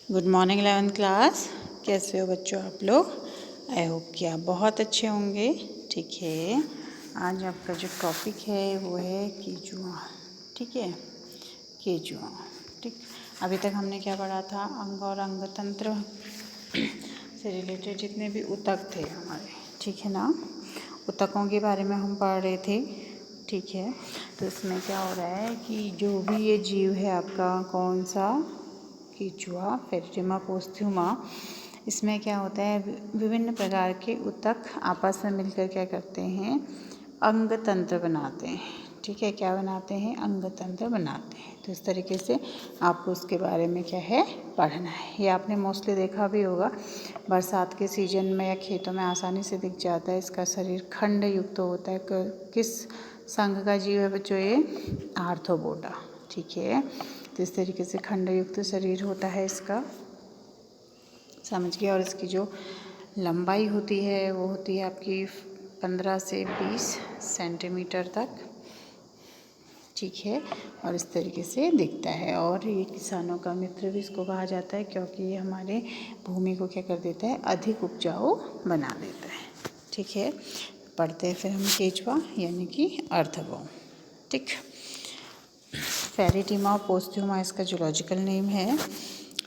Good morning 11th class. कैसे हो बच्चों आप लोग? आई होप कि आप बहुत अच्छे होंगे। ठीक है, आज आपका जो टॉपिक है वो है केंचुआ। ठीक है, केंचुआ। ठीक, अभी तक हमने क्या पढ़ा था? अंग और अंग तंत्र से रिलेटेड जितने भी ऊतक थे हमारे, ठीक है ना, ऊतकों के बारे में हम पढ़ रहे थे। ठीक है, तो इसमें क्या हो रहा है कि जो भी ये जीव है आपका, कौन सा? केंचुआ, फेरेटिमा पोस्ट्यूमा। इसमें क्या होता है, विभिन्न प्रकार के ऊतक आपस में मिलकर क्या करते हैं? अंग तंत्र बनाते हैं। ठीक है, क्या बनाते हैं? अंग तंत्र बनाते हैं। तो इस तरीके से आपको उसके बारे में क्या है, पढ़ना है। ये आपने मोस्टली देखा भी होगा, बरसात के सीजन में या खेतों में आसानी से दिख जाता है। इसका शरीर खंड युक्त होता है। किस संघ का जीव है बच्चों? ये आर्थ्रोपोडा। ठीक है, तो इस तरीके से खंडयुक्त शरीर होता है इसका, समझ गया। और इसकी जो लंबाई होती है वो होती है आपकी 15 से 20 सेंटीमीटर तक। ठीक है, और इस तरीके से दिखता है। और ये किसानों का मित्र भी इसको कहा जाता है, क्योंकि ये हमारे भूमि को क्या कर देता है? अधिक उपजाऊ बना देता है। ठीक है, पढ़ते हैं फिर हम केंचुआ यानी कि अर्थवोम। ठीक, फेरेटिमा पोस्ट्यूमा इसका जूलॉजिकल नेम है।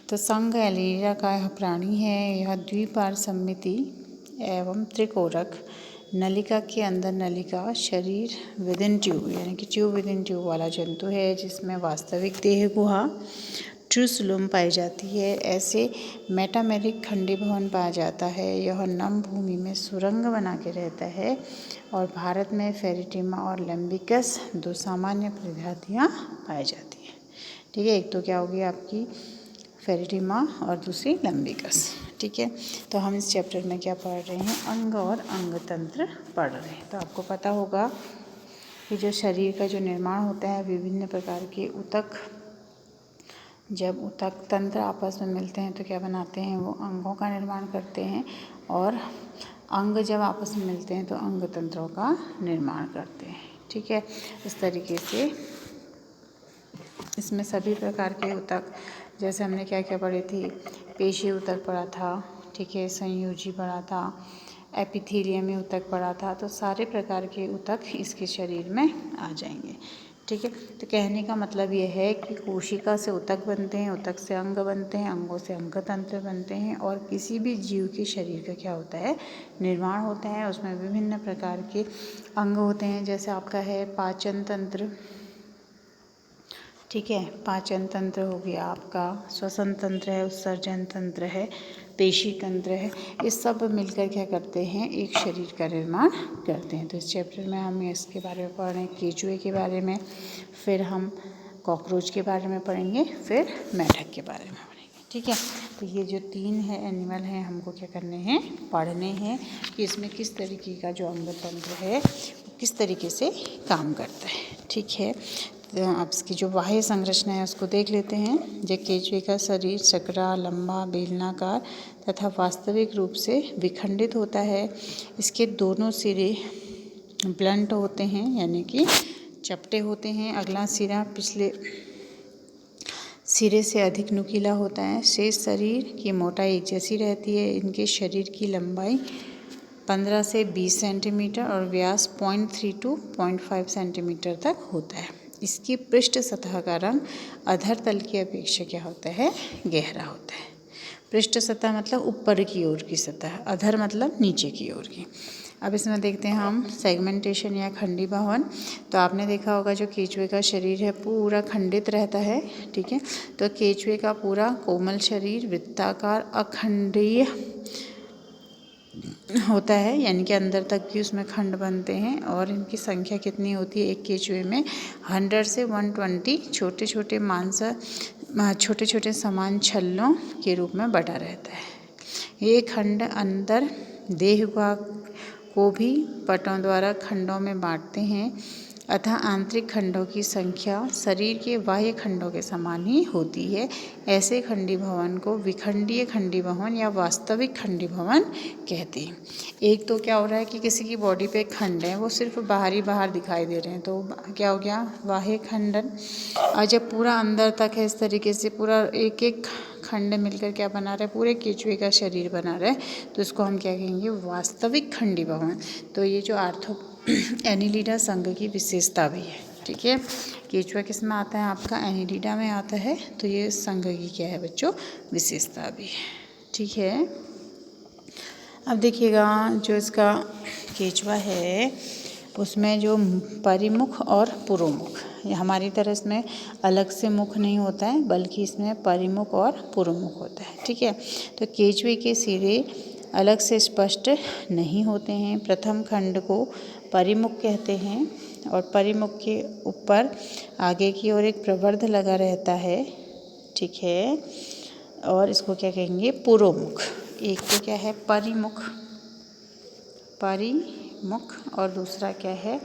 तो संघ एलिरा का यह प्राणी है। यह द्विपार्श्वमिति एवं त्रिकोरक, नलिका के अंदर नलिका, शरीर विदिन ट्यूब यानी कि ट्यूब विदिन ट्यूब वाला जंतु है, जिसमें वास्तविक देह गुहा ट्रूसुलुम पाई जाती है। ऐसे मेटामेरिक खंडी भवन पाया जाता है। यह नम भूमि में सुरंग बना के रहता है। और भारत में फेरेटिमा और लैम्बिकस दो सामान्य प्रजातियाँ पाई जाती हैं। ठीक है, एक तो क्या होगी आपकी फेरेटिमा और दूसरी लैम्बिकस। ठीक है, तो हम इस चैप्टर में क्या पढ़ रहे हैं? अंग और अंग तंत्र पढ़ रहे हैं। तो आपको पता होगा कि जो शरीर का जो निर्माण होता है, विभिन्न प्रकार के ऊतक, जब ऊतक तंत्र आपस में मिलते हैं तो क्या बनाते हैं? वो अंगों का निर्माण करते हैं। और अंग जब आपस में मिलते हैं तो अंग तंत्रों का निर्माण करते हैं। ठीक है, इस तरीके से इसमें सभी प्रकार के ऊतक, जैसे हमने क्या क्या पढ़ी थी? पेशी ऊतक पढ़ा था। ठीक है, संयोजी पढ़ा था, एपिथेलियमी ऊतक पढ़ा था। तो सारे प्रकार के ऊतक इसके शरीर में आ जाएंगे। ठीक है, तो कहने का मतलब यह है कि कोशिका से ऊतक बनते हैं, ऊतक से अंग बनते हैं, अंगों से अंग तंत्र बनते हैं। और किसी भी जीव के शरीर का क्या होता है? निर्माण होता है। उसमें विभिन्न प्रकार के अंग होते हैं, जैसे आपका है पाचन तंत्र। ठीक है, पाचन तंत्र हो गया आपका, श्वसन तंत्र है, उत्सर्जन तंत्र है, पेशी तंत्र है। ये सब मिलकर क्या करते हैं? एक शरीर का निर्माण करते हैं। तो इस चैप्टर में हम इसके बारे में पढ़ रहे हैं, केंचुए के बारे में, फिर हम कॉकरोच के बारे में पढ़ेंगे, फिर मेढक के बारे में पढ़ेंगे। ठीक है, तो ये जो 3 है एनिमल हैं, हमको क्या करने हैं? पढ़ने हैं कि इसमें किस तरीके का जो अंग तंत्र है वो किस तरीके से काम करता है। ठीक है, तो अब इसकी जो बाह्य संरचना है उसको देख लेते हैं। जो केंचुए का शरीर चकरा, लंबा, बेलनाकार तथा वास्तविक रूप से विखंडित होता है। इसके दोनों सिरे ब्लंट होते हैं यानी कि चपटे होते हैं। अगला सिरा पिछले सिरे से अधिक नुकीला होता है। शेष शरीर की मोटाई एक जैसी रहती है। इनके शरीर की लंबाई 15 से 20 सेंटीमीटर और व्यास 0.3 to 0.5 सेंटीमीटर तक होता है। इसकी पृष्ठ सतह का रंग अधर तल की अपेक्षा क्या होता है? गहरा होता है। पृष्ठ सतह मतलब ऊपर की ओर की सतह, अधर मतलब नीचे की ओर की। अब इसमें देखते हैं हम सेगमेंटेशन या खंडी भवन। तो आपने देखा होगा जो केंचुए का शरीर है पूरा खंडित रहता है। ठीक है, तो केंचुए का पूरा कोमल शरीर वृत्ताकार अखंडीय होता है, यानी कि अंदर तक भी उसमें खंड बनते हैं। और इनकी संख्या कितनी होती है? एक केंचुए में 100 से 120 छोटे छोटे छोटे छोटे समान छल्लों के रूप में बटा रहता है। ये खंड अंदर देह को भी पटों द्वारा खंडों में बांटते हैं। अतः आंतरिक खंडों की संख्या शरीर के बाह्य खंडों के समान ही होती है। ऐसे खंडी भवन को विखंडीय खंडी भवन या वास्तविक खंडी भवन कहते हैं। एक तो क्या हो रहा है कि किसी की बॉडी पे खंड है, वो सिर्फ बाहर दिखाई दे रहे हैं, तो क्या हो गया, बाह्य खंडन। और जब पूरा अंदर तक है, इस तरीके से पूरा एक एक खंड मिलकर क्या बना रहा है, पूरे केचुए का शरीर बना रहा है, तो इसको हम क्या कहेंगे, वास्तविक खंडी भवन। तो ये जो आर्थो एनिलिडा संघ की विशेषता भी है। ठीक है, केचुआ किस में आता है, आपका एनिलिडा में आता है, तो ये संघ की क्या है बच्चों, विशेषता भी है। ठीक है, अब देखिएगा जो इसका केचुआ है उसमें जो परिमुख और पुरोमुख, ये हमारी तरह इसमें अलग से मुख नहीं होता है, बल्कि इसमें परिमुख और पुरोमुख होता है। ठीक है, तो केचुए के सिरे अलग से स्पष्ट नहीं होते हैं। प्रथम खंड को परिमुख कहते हैं और परिमुख के ऊपर आगे की ओर एक प्रवर्ध लगा रहता है। ठीक है, और इसको क्या कहेंगे, पुरोमुख। एक तो क्या है परिमुख, और दूसरा क्या है,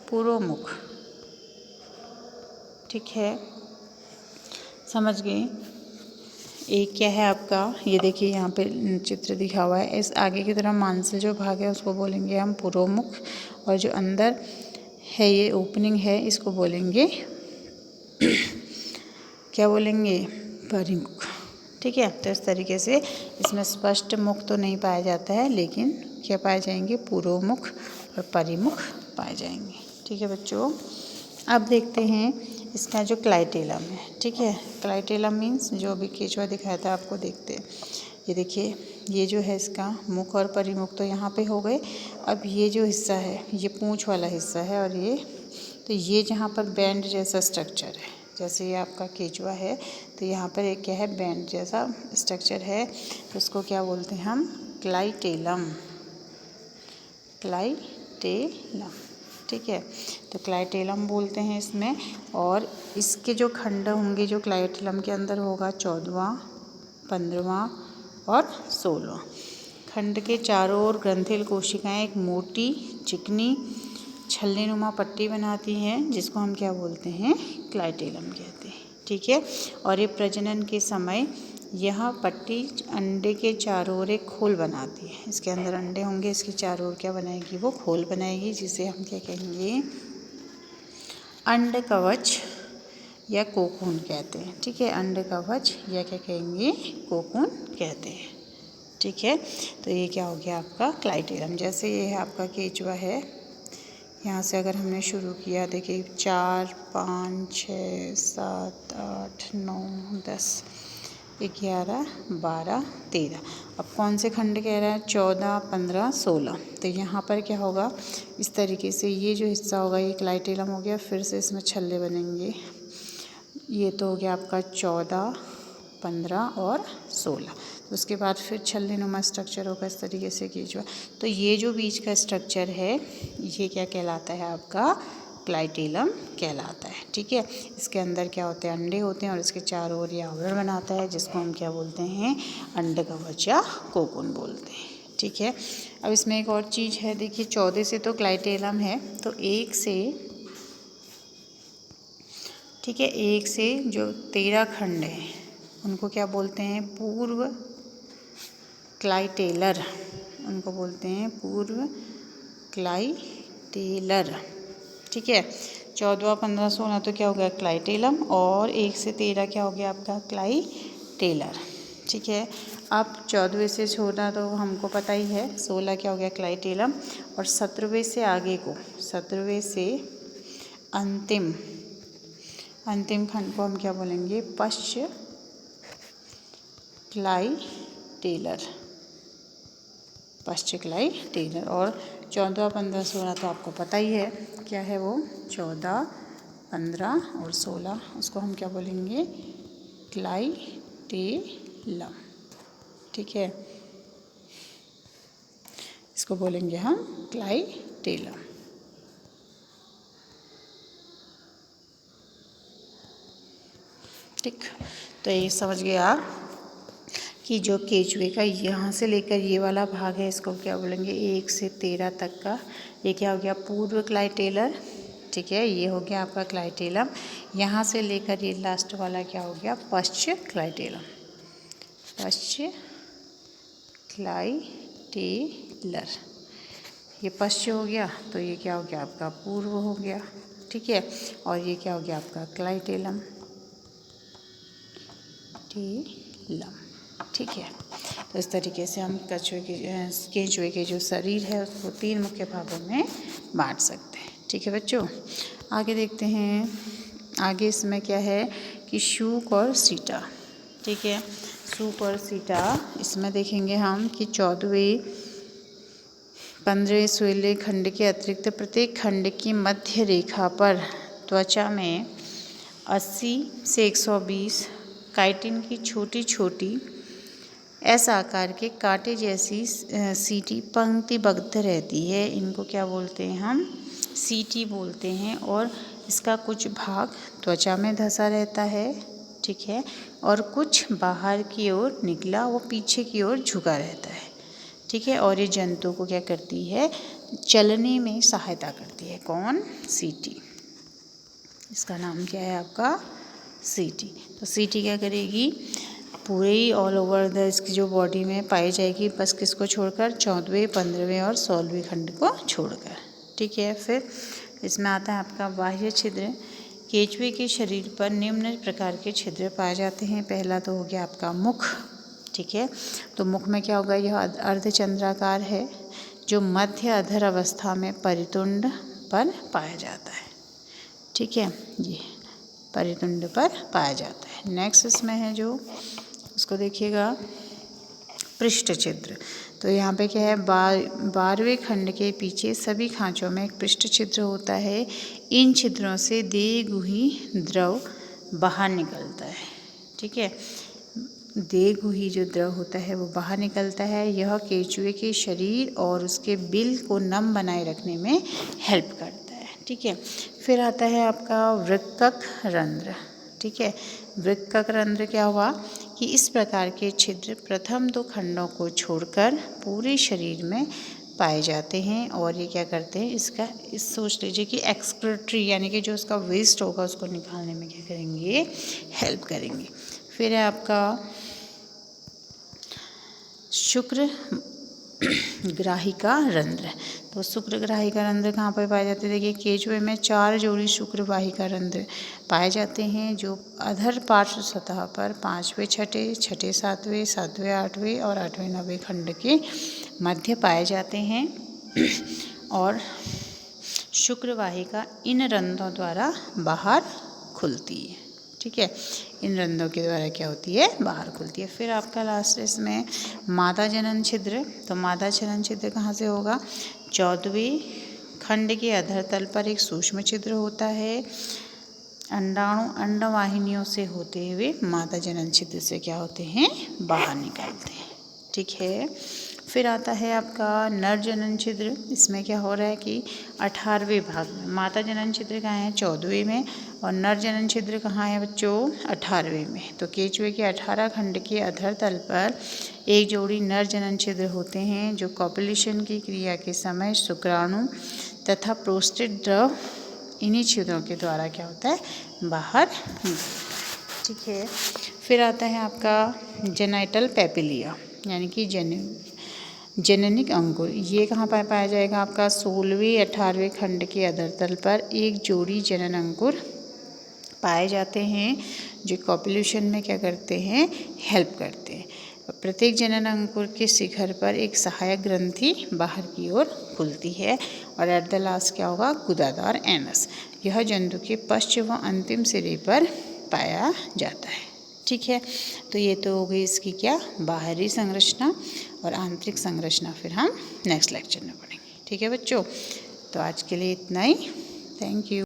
पुरोमुख। ठीक है, समझ गए। एक क्या है आपका, ये देखिए यहाँ पे चित्र दिखा हुआ है, इस आगे की तरफ मांसल जो भाग है उसको बोलेंगे हम पुरोमुख, और जो अंदर है ये ओपनिंग है इसको बोलेंगे क्या बोलेंगे, परिमुख। ठीक है, तो इस तरीके से इसमें स्पष्ट मुख तो नहीं पाया जाता है, लेकिन क्या पाए जाएंगे, पुरोमुख और परिमुख पाए जाएंगे। ठीक है बच्चों, अब देखते हैं इसका जो क्लाइटेलम है। ठीक है, क्लाइटेलम मीन्स जो अभी केचुआ दिखाया था आपको, देखते हैं। ये देखिए, ये जो है इसका मुख और परिमुख तो यहाँ पे हो गए। अब ये जो हिस्सा है ये पूँछ वाला हिस्सा है, और ये जहाँ पर बैंड जैसा स्ट्रक्चर है, जैसे ये आपका केचुआ है तो यहाँ पर एक क्या है, बैंड जैसा स्ट्रक्चर है, तो उसको क्या बोलते हैं हम, क्लाइटेलम। ठीक है, तो क्लाइटेलम बोलते हैं इसमें। और इसके जो खंड होंगे जो क्लाइटेलम के अंदर होगा, 14वां, 15वां और 16वां खंड के चारों ओर ग्रंथिल कोशिकाएं एक मोटी चिकनी छल्लेनुमा पट्टी बनाती हैं, जिसको हम क्या बोलते हैं, क्लाइटेलम कहते हैं। ठीक है, और ये प्रजनन के समय यह पट्टी अंडे के चारों ओर एक खोल बनाती है। इसके अंदर अंडे होंगे, इसके चारों ओर क्या बनाएगी, वो खोल बनाएगी, जिसे हम क्या कहेंगे, अंड कवच या कोकून कहते हैं। ठीक है, अंड कवच या क्या कहेंगे, कोकून कहते हैं। ठीक है, तो ये क्या हो गया आपका क्लाइटेलम। जैसे ये है आपका केचुआ है, यहाँ से अगर हमने शुरू किया, देखिए 4, 5, 6, 7, 8, 9, 10, 11, 12, 13। अब कौन से खंड कह रहा है, 14, 15, 16। तो यहाँ पर क्या होगा, इस तरीके से ये जो हिस्सा होगा ये क्लाइटेलम हो गया, फिर से इसमें छल्ले बनेंगे। ये तो हो गया आपका 14, 15 और 16। तो उसके बाद फिर छल्लेनुमा स्ट्रक्चर होगा इस तरीके से केचुआ। तो ये जो बीच का स्ट्रक्चर है ये क्या कहलाता है, आपका क्लाइटेलम कहलाता है। ठीक है, इसके अंदर क्या होते हैं, अंडे होते हैं, और इसके चारों ओर ये आवरण बनाता है, जिसको हम क्या बोलते हैं, अंड कवच या कोकून बोलते हैं। ठीक है, अब इसमें एक और चीज़ है, देखिए 14 से तो क्लाइटेलम है, तो 1 से, ठीक है, 1 से जो 13 खंड हैं उनको क्या बोलते हैं, पूर्व क्लाइटेलर, उनको बोलते हैं पूर्व क्लाइटेलर। ठीक है, 14, 15, 16 तो क्या हो गया, क्लाइटेलम, और 1 से 13 क्या हो गया आपका, क्लाइटेलर। ठीक है, अब 14वें से छोटा तो हमको पता ही है, 16 क्या हो गया, क्लाइटेलम, और 17वें से आगे को, 17वें से अंतिम खंड को हम क्या बोलेंगे, पश्च क्लाइटेलर। और 14, 15, 16 तो आपको पता ही है क्या है वो, 14, 15 और 16, उसको हम क्या बोलेंगे, क्लाइटेलम। ठीक है, इसको बोलेंगे हम क्लाइटेलम। ठीक, तो ये समझ गए आप कि जो केचुए का यहाँ से लेकर ये वाला भाग है इसको क्या बोलेंगे, 1 से 13 तक का, ये क्या हो गया, पूर्व क्लाइटेलर। ठीक है, ये हो गया आपका क्लाइटेलम। यहाँ से लेकर ये लास्ट वाला क्या हो गया, पश्च क्लाइटेलम, पश्च क्लाइटेलर। ये पश्च हो गया तो ये क्या हो गया आपका पूर्व हो गया, ठीक है, और ये क्या हो गया आपका क्लाइटेलम, टेलम, ठीक है। तो इस तरीके से हम केंचुए के जो शरीर है उसको 3 मुख्य भागों में बांट सकते हैं, ठीक है बच्चों। आगे देखते हैं, आगे इसमें क्या है कि शूक और सीटा, ठीक है, शूक और सीटा। इसमें देखेंगे हम कि 14वें 15वें 16वें खंड के अतिरिक्त प्रत्येक खंड की मध्य रेखा पर त्वचा में 80 से 120 काइटिन की छोटी छोटी एस आकार के कांटे जैसी सीटी पंक्तिबद्ध रहती है। इनको क्या बोलते हैं हम, सीटी बोलते हैं। और इसका कुछ भाग त्वचा में धंसा रहता है, ठीक है, और कुछ बाहर की ओर निकला वो पीछे की ओर झुका रहता है, ठीक है। और ये जंतु को क्या करती है, चलने में सहायता करती है। कौन, सीटी। इसका नाम क्या है आपका, सीटी। तो सीटी क्या करेगी, पूरे ही ऑल ओवर द इसकी जो बॉडी में पाई जाएगी, बस किसको छोड़कर, 14वें 15वें और 16वें खंड को छोड़कर, ठीक है। फिर इसमें आता है आपका बाह्य छिद्र। केंचुए के शरीर पर निम्न प्रकार के छिद्र पाए जाते हैं। पहला तो हो गया आपका मुख, ठीक है। तो मुख में क्या होगा, यह अर्धचंद्राकार है जो मध्य अधर अवस्था में परितुंड पर पाया जाता है, ठीक है, ये परितुंड पर पाया जाता है। नेक्स्ट इसमें है जो, उसको देखिएगा, पृष्ठ छिद्र। तो यहाँ पे क्या है, 12वें खंड के पीछे सभी खांचों में एक पृष्ठ छिद्र होता है। इन छिद्रों से देहगुही द्रव बाहर निकलता है, ठीक है, देहगुही जो द्रव होता है वो बाहर निकलता है। यह केंचुए के शरीर और उसके बिल को नम बनाए रखने में हेल्प करता है, ठीक है। फिर आता है आपका वृक्कक रंध्र, ठीक है। वृक्कक रंध्र क्या हुआ कि इस प्रकार के छिद्र प्रथम 2 खंडों को छोड़कर पूरे शरीर में पाए जाते हैं। और ये क्या करते हैं, इसका सोच लीजिए कि एक्सक्रीटरी यानी कि जो उसका वेस्ट होगा उसको निकालने में क्या करेंगे, हेल्प करेंगे। फिर है आपका शुक्र ग्राहिका रंध्र। तो शुक्र ग्राहिका रंध्र कहाँ पर पाए जाते हैं, देखिए केंचुए में 4 जोड़ी शुक्र वाहिका रंध्र पाए जाते हैं जो अधर पार्श्व सतह पर 5वें 6ठे 6ठे 7वें 7वें 8वें और 8वें 9वें खंड के मध्य पाए जाते हैं। और शुक्र वाहिका इन रंध्रों द्वारा बाहर खुलती है, ठीक है, इन रंध्रों के द्वारा क्या होती है, बाहर खुलती है। फिर आपका लास्ट इसमें मादा जनन छिद्र। तो मादा जनन छिद्र कहाँ से होगा, 14वें खंड के अधर तल पर एक सूक्ष्म छिद्र होता है। अंडाणु अंडवाहिनियों से होते हुए मादा जनन छिद्र से क्या होते हैं, बाहर निकलते हैं, ठीक है। फिर आता है आपका नर जनन छिद्र। इसमें क्या हो रहा है कि 18वें भाग में, माता जनन छिद्र कहाँ है, 14वें में, और नर जनन छिद्र कहाँ है बच्चों, 18वें में। तो केंचुए के 18 खंड के अधर तल पर एक जोड़ी नर जनन छिद्र होते हैं जो कॉपुलेशन की क्रिया के समय शुक्राणु तथा प्रोस्टेट द्रव इन्हीं छिद्रों के द्वारा क्या होता है, बाहर, ठीक है। फिर आता है आपका जेनाइटल पैपिलिया यानी कि जननिक अंकुर। ये कहाँ पर पाया जाएगा, आपका 16वें 18वें खंड के अधर तल पर एक जोड़ी जनन अंकुर पाए जाते हैं जो कॉपुलेशन में क्या करते हैं, हेल्प करते हैं। प्रत्येक जनन अंकुर के शिखर पर एक सहायक ग्रंथि बाहर की ओर खुलती है। और एट द लास्ट क्या होगा, गुदादार एनस। यह जंतु के पश्च व अंतिम सिरे पर पाया जाता है, ठीक है। तो ये तो हो गई इसकी क्या, बाहरी संरचना, और आंतरिक संरचना फिर हम नेक्स्ट लेक्चर में पढ़ेंगे, ठीक है बच्चों। तो आज के लिए इतना ही, थैंक यू।